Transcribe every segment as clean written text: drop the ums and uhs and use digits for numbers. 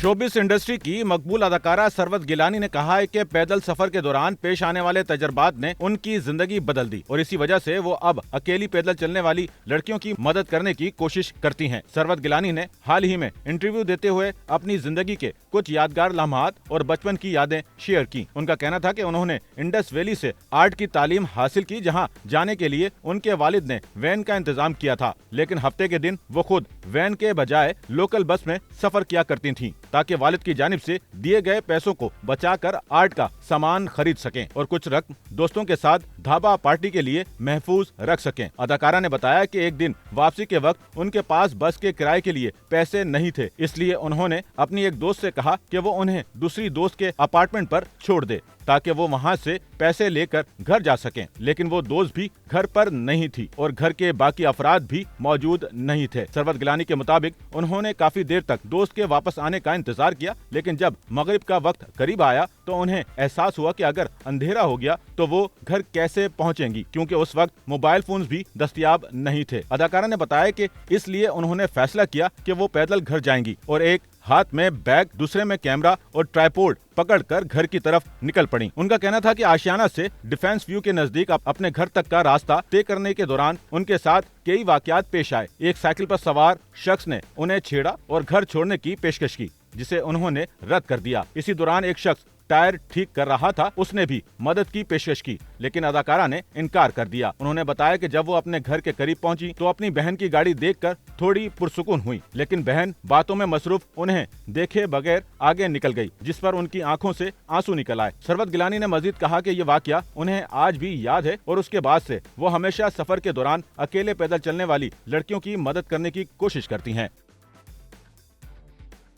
Showbiz industry की मकबूल अदाकारा सरवत गिलानी ने कहा है कि पैदल सफर के दौरान पेश आने वाले तजर्बात ने उनकी जिंदगी बदल दी और इसी वजह से वो अब अकेली पैदल चलने वाली लड़कियों की मदद करने की कोशिश करती हैं। सरवत गिलानी ने हाल ही में इंटरव्यू देते हुए अपनी जिंदगी के कुछ यादगार लम्हात और बचपन की यादें शेयर की। उनका कहना था कि उन्होंने इंडस वैली से आर्ट की तालीम हासिल की, जहां जाने के लिए उनके वालिद ने वैन का इंतजाम किया था, लेकिन हफ्ते के दिन वो खुद वैन के बजाय लोकल बस में सफर किया करती थीं ताकि वालिद की जानिब से दिए गए पैसों को बचाकर आर्ट का सामान खरीद सकें और कुछ रकम दोस्तों के साथ ढाबा पार्टी के लिए महफूज रख सकें। अदाकारा ने बताया कि एक दिन वापसी के वक्त उनके पास बस के किराए के लिए पैसे नहीं थे, इसलिए उन्होंने अपनी एक दोस्त से कहा कि वो उन्हें दूसरी दोस्त के अपार्टमेंट पर छोड़ दे ताकि वो वहां से पैसे लेकर घर जा सकें, लेकिन वो दोस्त भी घर पर नहीं थी और घर के बाकी अफराद भी मौजूद नहीं थे। सरवत गिलानी के मुताबिक उन्होंने काफी देर तक दोस्त के वापस आने का इंतजार किया, लेकिन जब मगरिब का वक्त करीब आया तो उन्हें एहसास हुआ कि अगर अंधेरा हो गया तो वो घर कैसे पहुंचेंगी, क्योंकि उस वक्त मोबाइल फोन्स भी दस्तयाब नहीं थे। अदाकारा ने बताया कि इसलिए उन्होंने फैसला किया कि वो पैदल घर जाएंगी और एक हाथ में बैग, दूसरे में कैमरा और ट्राइपॉड पकड़कर घर की तरफ निकल पड़ी। उनका कहना था कि आशियाना से डिफेंस व्यू के नजदीक अपने घर तक का रास्ता तय करने के दौरान उनके साथ कई वाकयात पेश आए। एक साइकिल पर सवार शख्स ने उन्हें छेड़ा और घर छोड़ने की पेशकश की, जिसे उन्होंने रद्द कर दिया। इसी दौरान एक शख्स टायर ठीक कर रहा था, उसने भी मदद की पेशकश की, लेकिन अदाकारा ने इनकार कर दिया। उन्होंने बताया कि जब वो अपने घर के करीब पहुंची तो अपनी बहन की गाड़ी देखकर थोड़ी पुरसुकून हुई, लेकिन बहन बातों में मसरूफ उन्हें देखे बगैर आगे निकल गई, जिस पर उनकी आंखों से आंसू निकल आए। सरवत गिलानी ने मजीद कहा कि ये वाकया उन्हें आज भी याद है और उसके बाद से वो हमेशा सफर के दौरान अकेले पैदल चलने वाली लड़कियों की मदद करने की कोशिश करती हैं।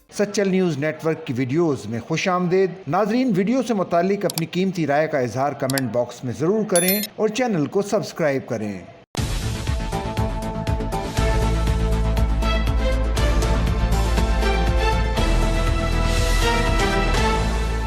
सच्चल न्यूज़ नेटवर्क की वीडियोस में खुशामदीद। नाजरीन, वीडियो से मुतालिक अपनी कीमती राय का इजहार कमेंट बॉक्स में ज़रूर करें और चैनल को सब्सक्राइब करें।